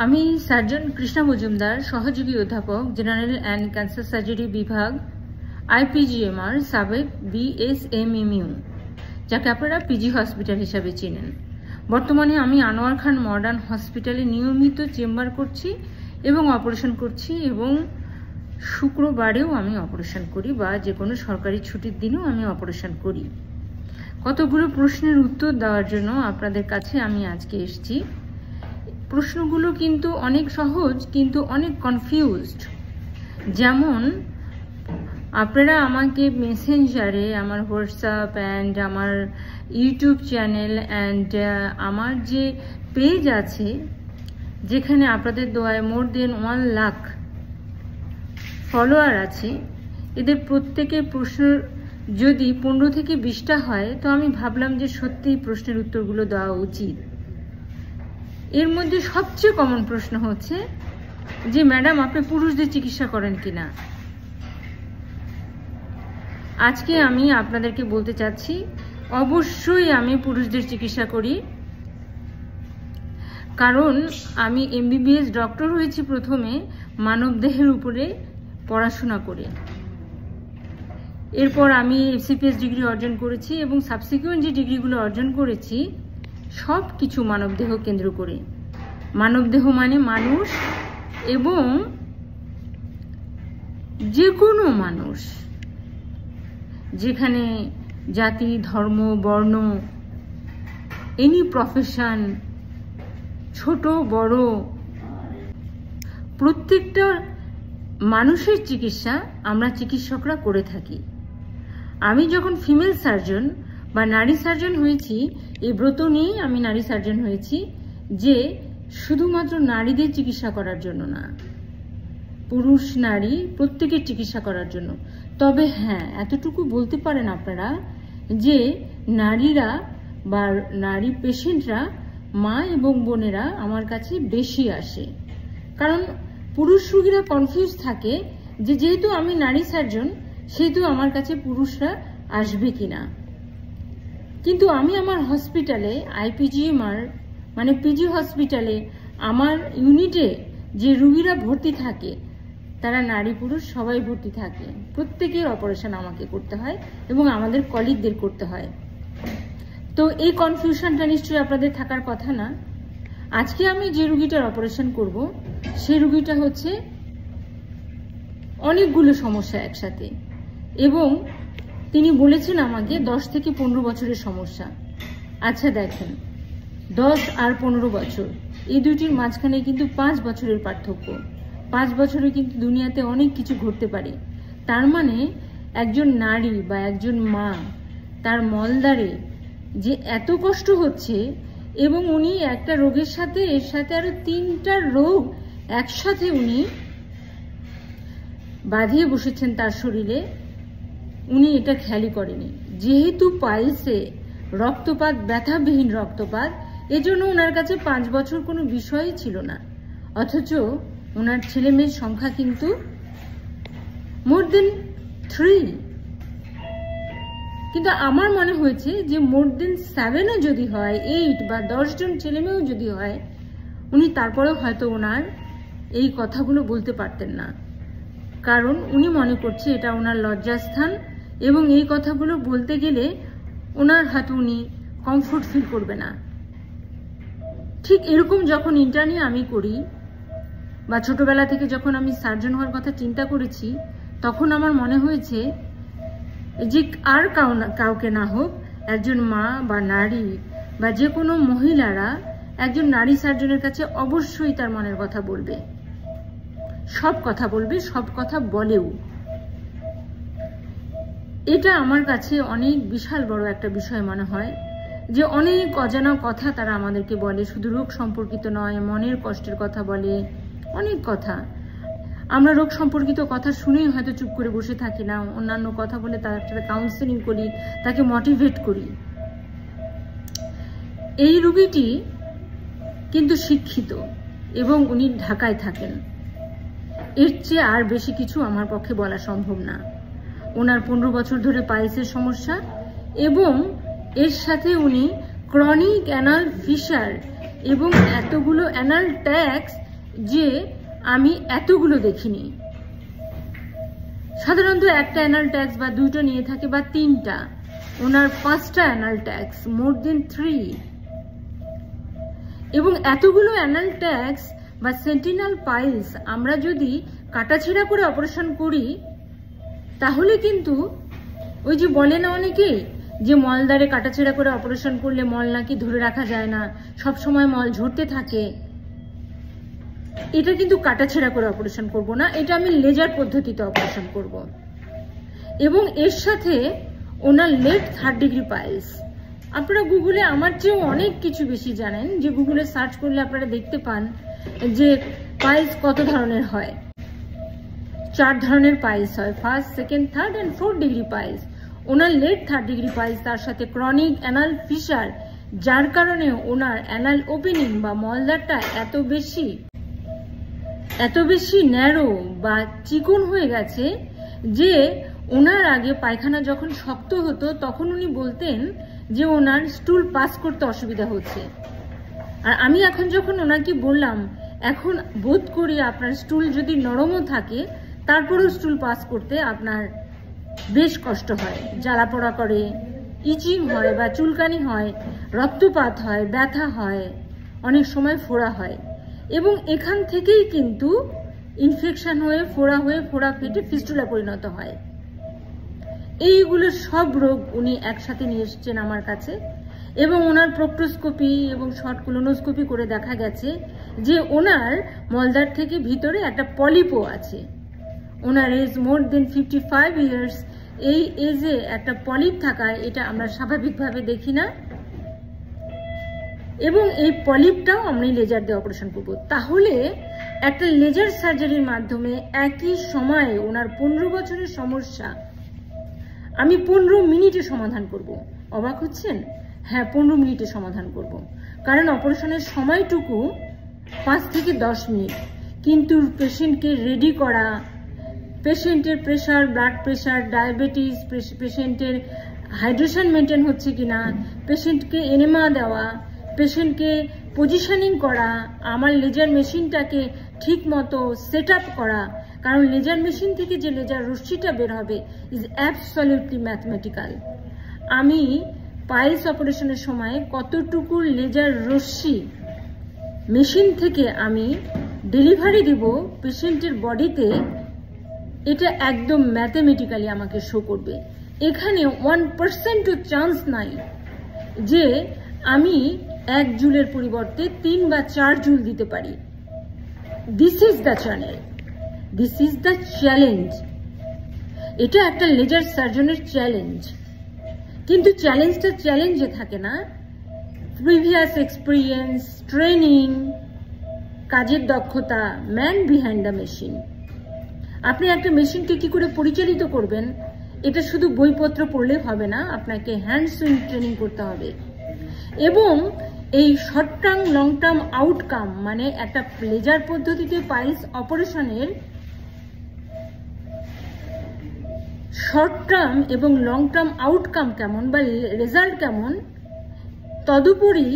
আমি সার্জন কৃষ্ণা মজুমদার, সহযোগী অধ্যাপক, জেনারেল অ্যান্ড ক্যান্সার সার্জারি বিভাগ, IPGMR, সাবেক BSMMU, যাকে আপনারা পিজি হসপিটাল হিসাবে চেনেন। বর্তমানে আমি আনোয়ার খান মডার্ন হসপিটালে নিয়মিত চেম্বার করছি এবং অপারেশন করছি, এবং শুক্রবারেও আমি অপারেশন করি, বা যে কোনো সরকারি ছুটির দিনেও আমি অপারেশন করি। কতগুলো প্রশ্নের উত্তর দেওয়ার জন্য আপনাদের কাছে আমি আজকে এসেছি। প্রশ্নগুলো কিন্তু অনেক সহজ, কিন্তু অনেক কনফিউজড। যেমন আপনারা আমাকে মেসেঞ্জারে, আমার হোয়াটসঅ্যাপ অ্যান্ড আমার ইউটিউব চ্যানেল অ্যান্ড আমার যে পেজ আছে, যেখানে আপনাদের দোয়ায় মোর দেন 1 লাখ ফলোয়ার আছে, এদের প্রত্যেকের প্রশ্ন যদি 15 থেকে 20টা হয়, তো আমি ভাবলাম যে সত্যিই প্রশ্নের উত্তরগুলো দেওয়া উচিত। এর মধ্যে সবচেয়ে কমন প্রশ্ন হচ্ছে যে ম্যাডাম, আপনি পুরুষদের চিকিৎসা করেন কিনা। আজকে আমি আপনাদেরকে বলতে চাচ্ছি, অবশ্যই আমি পুরুষদের চিকিৎসা করি। কারণ আমি MBBS ডক্টর হয়েছি প্রথমে মানবদেহের উপরে পড়াশোনা করে। এরপর আমি FCPS ডিগ্রি অর্জন করেছি, এবং সাবসিকুয়েন্ট যে ডিগ্রিগুলো অর্জন করেছি সব কিছু মানবদেহ কেন্দ্র করে। মানবদেহ মানে মানুষ, এবং যে কোনো মানুষ, যেখানে জাতি, ধর্ম, বর্ণ, এনি প্রফেশন, ছোট বড়, প্রত্যেকটা মানুষের চিকিৎসা আমরা চিকিৎসকরা করে থাকি। আমি যখন ফিমেল সার্জন বা নারী সার্জন হয়েছি, এই ব্রত নিয়েই আমি নারী সার্জন হয়েছি, যে শুধুমাত্র নারীদের চিকিৎসা করার জন্য না, পুরুষ নারী প্রত্যেকের চিকিৎসা করার জন্য। তবে হ্যাঁ, এতটুকু বলতে পারেন আপনারা যে নারীরা বা নারী পেশেন্টরা, মা এবং বোনেরা আমার কাছে বেশি আসে। কারণ পুরুষ রোগীরা কনফিউজ থাকে যে যেহেতু আমি নারী সার্জন, সেহেতু আমার কাছে পুরুষরা আসবে কিনা। কিন্তু আমি আমার হসপিটালে, IPGMR মানে পিজি হসপিটালে, আমার ইউনিটে যে রোগীরা ভর্তি থাকে, তারা নারী পুরুষ সবাই ভর্তি থাকে। প্রত্যেকের অপারেশন আমাকে করতে হয় এবং আমাদের কলিগদের করতে হয়। তো এই কনফিউশনটা নিশ্চয়ই আপনাদের থাকার কথা না। আজকে আমি যে রোগীটার অপারেশন করব, সেই রোগীটা হচ্ছে অনেকগুলো সমস্যা একসাথে, এবং তিনি বলেছেন আমাকে 10 থেকে 15 বছরের সমস্যা। আচ্ছা দেখেন, 10 আর 15 বছর, এই দুইটির মাঝখানে কিন্তু 5 বছরের পার্থক্য। 5 বছরে কিন্তু দুনিয়াতে অনেক কিছু ঘটতে পারে। তার মানে একজন নারী বা একজন মা, তার মলদ্বারে যে এত কষ্ট হচ্ছে, এবং উনি একটা রোগের সাথে এর সাথে আরো 3টা রোগ একসাথে উনি বাঁধিয়ে বসেছেন তার শরীরে, উনি এটা খেয়ালই করেনি। যেহেতু পাইলসে রক্তপাত, ব্যথাবিহীন রক্তপাত, এজন্য ওনার কাছে 5 বছর কোনো বিষয়ই ছিল না। অথচ ওনার ছেলে মেয়ের সংখ্যা কিন্তু মোর দেন 3। কিন্তু আমার মনে হয়েছে যে মোর দেন 7ও যদি হয়, 8 বা 10 জন ছেলে মেয়েও যদি হয়, উনি তারপরেও হয়তো ওনার এই কথাগুলো বলতে পারতেন না। কারণ উনি মনে করছে এটা ওনার লজ্জাস্থান, এবং এই কথাগুলো বলতে গেলে ওনার হয়তো উনি কমফোর্ট ফিল করবে না। ঠিক এরকম যখন ইন্টার্নি আমি করি, বা ছোটবেলা থেকে যখন আমি সার্জন হওয়ার কথা চিন্তা করেছি, তখন আমার মনে হয়েছে যে আর কাউকে না হোক, একজন মা বা নারী বা যে কোনো মহিলারা একজন নারী সার্জনের কাছে অবশ্যই তার মনের কথা বলবে, সব কথা বলবে, সব কথা বলেও। এটা আমার কাছে অনেক বিশাল বড় একটা বিষয় মনে হয়, যে অনেক অজানা কথা তারা আমাদেরকে বলে। শুধু রোগ সম্পর্কিত নয়, মনের কষ্টের কথা বলে, অনেক কথা। আমরা রোগ সম্পর্কিত কথা শুনেই হয়তো চুপ করে বসে থাকি না, অন্যান্য কথা বলে তার সাথে কাউন্সেলিং করি, তাকে মোটিভেট করি। এই রোগীটি কিন্তু শিক্ষিত, এবং উনি ঢাকায় থাকেন। এর চেয়ে আর বেশি কিছু আমার পক্ষে বলা সম্ভব না। ওনার 15 বছর ধরে পাইলসের সমস্যা, এবং এর সাথে উনি ক্রনিক অ্যানাল ফিশার এবং এতগুলো অ্যানাল ট্যাক্স যে আমি এতগুলো দেখিনি। সাধারণত একটা অ্যানাল ট্যাক্স বা দুইটা নিয়ে থাকে বা তিনটা, ওনার 5টা অ্যানাল ট্যাক্স, মোর দেন 3। এবং এতগুলো অ্যানাল ট্যাক্স বা সেন্টিনাল পাইলস আমরা যদি কাটাছেঁড়া করে অপারেশন করি, তাহলে কিন্তু ওই যে বলে না অনেকেই যে মলদ্বারে কাটাছেঁড়া করে অপারেশন করলে মল নাকি ধরে রাখা যায় না, সব সময় মল ঝরতে থাকে। এটা কিন্তু কাটাছেঁড়া করে অপারেশন করব না, এটা আমি লেজার পদ্ধতিতে অপারেশন করব। এবং এর সাথে ওনার লেফট 3rd ডিগ্রি পাইলস। আপনারা গুগলে আমার চেয়েও অনেক কিছু বেশি জানেন, যে গুগলে সার্চ করলে আপনারা দেখতে পান যে পাইলস কত ধরনের হয়। 4 ধরনের পাইলস হয়, 1st, 2nd, 3rd and 4th degree piles. Owner left 3rd degree piles, তার সাথে ক্রনিক অ্যানাল ফিশার, যার কারণে ওনার অ্যানাল ওপেনিং বা মলদ্বারটা এত বেশি ন্যারো বা চিকন হয়ে গেছে যে ওনার আগে পায়খানা যখন শক্ত হতো তখন উনি বলতেন যে ওনার স্টুল পাস করতে অসুবিধা হচ্ছে। আর আমি এখন যখন ওনাকে বললাম, এখন বোধ করি আপনার স্টুল যদি নরমও থাকে তারপরেও স্টুল পাস করতে আপনার বেশ কষ্ট হয়, জ্বালা পোড়া করে, ইচিং হয় বা চুলকানি হয়, রক্তপাত হয়, ব্যথা হয়, অনেক সময় ফোড়া হয়। এবং এখান থেকেই কিন্তু ইনফেকশন হয়ে ফোড়া ফেটে ফিস্টুলা পরিণত হয়। এইগুলো সব রোগ উনি একসাথে নিয়ে এসেছেন আমার কাছে। এবং ওনার প্রোক্টোস্কোপি এবং শর্ট কোলোনোস্কোপি করে দেখা গেছে যে ওনার মলদ্বার থেকে ভিতরে একটা পলিপও আছে। ওনার এজ মোর দেন 55 ইয়ার্স। এই এজে একটা পলিপ থাকায় এটা আমরা স্বাভাবিকভাবে দেখি না, এবং এই পলিপটাও আমরা লেজার দিয়ে অপারেশন করব। তাহলে একটা লেজার সার্জারির মাধ্যমে একই সময়ে ওনার 15 বছরের সমস্যা আমি 15 মিনিটে সমাধান করব। অবাক হচ্ছেন? হ্যাঁ, 15 মিনিটে সমাধান করব, কারণ অপারেশনের সময়টুকু 5 থেকে 10 মিনিট। কিন্তু পেশেন্টকে রেডি করা, পেশেন্টের প্রেশার, ব্লাড প্রেশার, ডায়াবেটিস, পেশেন্টের হাইড্রেশন মেনটেন হচ্ছে কিনা, পেশেন্টকে এনেমা দেওয়া, পেশেন্টকে পজিশনিং করা, আমার লেজার মেশিনটাকে ঠিক মতো সেট আপ করা, কারণ লেজার মেশিন থেকে যে লেজার রশ্মিটা বের হবে ইজ অ্যাবসলিউটলি ম্যাথমেটিক্যাল। আমি পাইলস অপারেশনের সময় কতটুকু লেজার রশ্মি মেশিন থেকে আমি ডেলিভারি দিব পেশেন্টের বডিতে, এটা একদম ম্যাথমেটিক্যালি আমাকে শো করবে। এখানে 1%ও চান্স নাই যে আমি 1 জুলের পরিবর্তে 3 বা 4 জুল দিতে পারি। This is the channel, this is the challenge. এটা একটা লেজার সার্জনের চ্যালেঞ্জ। কিন্তু চ্যালেঞ্জটা চ্যালেঞ্জে থাকে না, প্রিভিয়াস এক্সপিরিয়েন্স, ট্রেনিং, কাজের দক্ষতা, ম্যান বিহাইন্ড দ্য মেশিন। আপনি একটা মেশিনকে কি করে পরিচালিত করবেন, এটা শুধু বইপত্র পড়লে হবে না, আপনাকে হ্যান্ডস অন ট্রেনিং করতে হবে। এবং এই short term long term outcome, মানে একটা লেজার পদ্ধতিতে পাইলস অপারেশনের শর্ট টার্ম এবং লং টার্ম আউটকাম কেমন বা রেজাল্ট কেমন, তদুপরি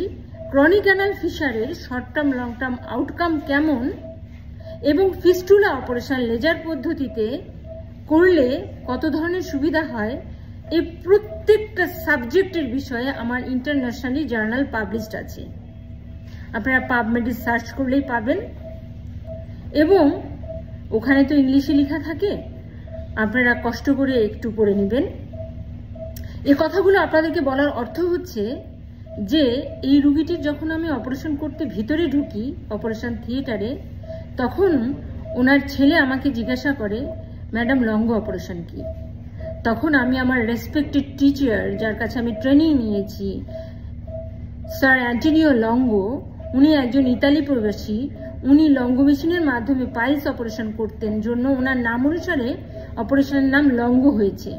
ক্রনিক অ্যানাল ফিশারের short term long term outcome কেমন, এবং ফিস্টুলা অপারেশন লেজার পদ্ধতিতে করলে কত ধরনের সুবিধা হয়, এই প্রত্যেকটা সাবজেক্টের বিষয়ে আমার ইন্টারন্যাশনালি জার্নাল পাবলিশড আছে। আপনারা পাবমেডে সার্চ করলেই পাবেন, এবং ওখানে তো ইংলিশে লেখা থাকে, আপনারা কষ্ট করে একটু পড়ে নেবেন। এই কথাগুলো আপনাদেরকে বলার অর্থ হচ্ছে যে এই রুগীটির যখন আমি অপারেশন করতে ভিতরে ঢুকি অপারেশন থিয়েটারে, তখন ওনার ছেলে আমাকে জিজ্ঞাসা করে, ম্যাডাম লঙ্গ অপারেশন কি? তখন আমি আমার রেসপেক্টেড টিচার, যার কাছে আমি ট্রেনিং নিয়েছি, স্যার অ্যান্টনিও লঙ্গো, উনি একজন ইতালি প্রবাসী, উনি লঙ্গ মেশিনের মাধ্যমে পাইলস অপারেশন করতেন, জন্য ওনার নাম অনুসারে অপারেশনের নাম লঙ্গ হয়েছে।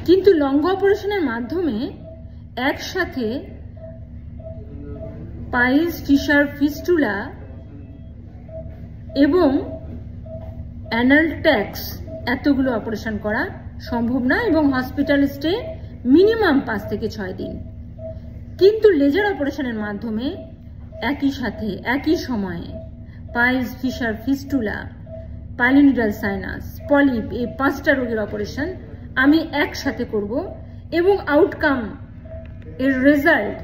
কিন্তু লঙ্গ অপারেশনের মাধ্যমে একসাথে পাইলস, ফিশার, ফিস্টুলা এবং অ্যানাল ট্যাক্স এতগুলো অপারেশন করা সম্ভব না, এবং হসপিটাল স্টে মিনিমাম 5 থেকে 6 দিন। কিন্তু লেজার অপারেশনের মাধ্যমে একই সাথে একই সময়ে piles, fissure, fistula, pilonidal sinus, polyp, এই 5টা রোগের অপারেশন আমি একসাথে করব এবং আউটকাম, এর রেজাল্ট,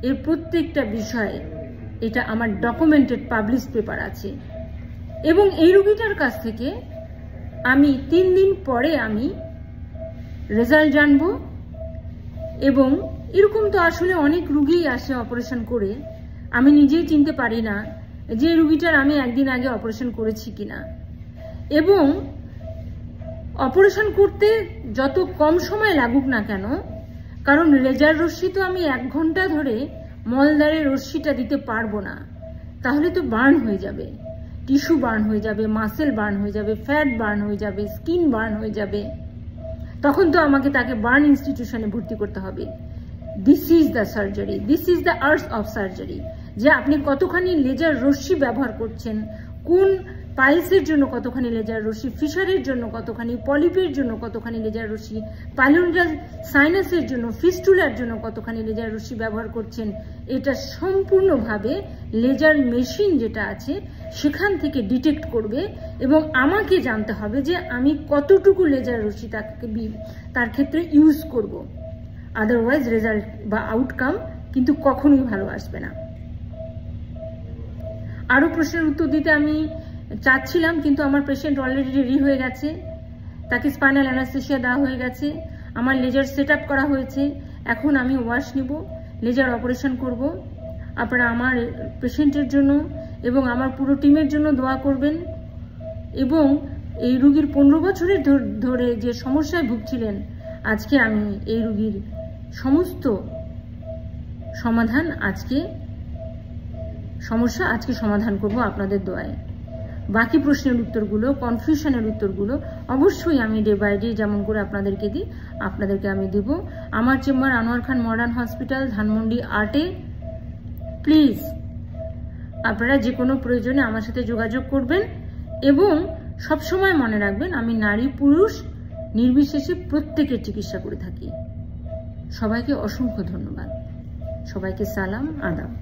এর প্রত্যেকটা বিষয়ে এটা আমার ডকুমেন্টেড পাবলিশ পেপার আছে। এবং এই রোগীটার কাছ থেকে আমি 3 দিন পরে আমি রেজাল্ট জানবো। এবং এরকম তো আসলে অনেক রোগী আসে অপারেশন করে, আমি নিজেই চিনতে পারি না যে রোগীটার আমি একদিন আগে অপারেশন করেছি কিনা। এবং অপারেশন করতে যত কম সময় লাগুক না কেন, কারণ লেজার রশ্মি তো আমি 1 ঘন্টা ধরে মলদ্বারে রশ্মিটা দিতে পারবো না, তাহলে তো বার্ন হয়ে যাবে, টিস্যু বার্ন হয়ে যাবে, মাসেল বার্ন হয়ে যাবে, ফ্যাট বার্ন হয়ে যাবে, স্কিন বার্ন হয়ে যাবে, তখন তো আমাকে তাকে বার্ন ইনস্টিটিউশনে ভর্তি করতে হবে। This is the surgery, this is the arts of surgery, যে আপনি কতখানি লেজার রশ্মি ব্যবহার করছেন, কোন পাইলসের জন্য কতখানি লেজার রশ্মি, ফিশারের জন্য কতখানি, পলিপের জন্য কতখানি লেজার রশ্মি, পাইলোনিডাল সাইনাসের জন্য, ফিস্টুলার জন্য কতখানি লেজার রশ্মি ব্যবহার করছেন, এটা সম্পূর্ণভাবে লেজার মেশিন যেটা আছে সেখান থেকে ডিটেক্ট করবে। এবং আমাকে জানতে হবে যে আমি কতটুকু লেজার রশ্মি তার ক্ষেত্রে ইউজ করব, আদারওয়াইজ রেজাল্ট বা আউটকাম কিন্তু কখনোই ভালো আসবে না। আরো প্রশ্নের উত্তর দিতে আমি চাচ্ছিলাম, কিন্তু আমার পেশেন্ট অলরেডি রেডি হয়ে গেছে, তাকে স্পাইনাল অ্যানাস্থেসিয়া দেওয়া হয়ে গেছে, আমার লেজার সেট আপ করা হয়েছে, এখন আমি ওয়াশ নিব, লেজার অপারেশন করব। আপনারা আমার পেশেন্টের জন্য এবং আমার পুরো টিমের জন্য দোয়া করবেন। এবং এই রোগীর 15 বছরের ধরে যে সমস্যায় ভুগছিলেন, আজকে আমি এই রোগীর সমস্ত সমাধান আজকে সমাধান করব আপনাদের দোয়ায়। বাকি প্রশ্নের উত্তরগুলো, কনফিউশনের উত্তরগুলো অবশ্যই আমি ডে বাই ডে যেমন করে আপনাদেরকে দিই, আপনাদেরকে আমি দিব। আমার chamber Anwar Khan modern hospital, Dhanmondi 8-এ। প্লিজ আপনারা যে কোনো প্রয়োজনে আমার সাথে যোগাযোগ করবেন এবং সবসময় মনে রাখবেন আমি নারী পুরুষ নির্বিশেষে প্রত্যেকের চিকিৎসা করে থাকি। সবাইকে অসংখ্য ধন্যবাদ, সবাইকে সালাম, আদাব।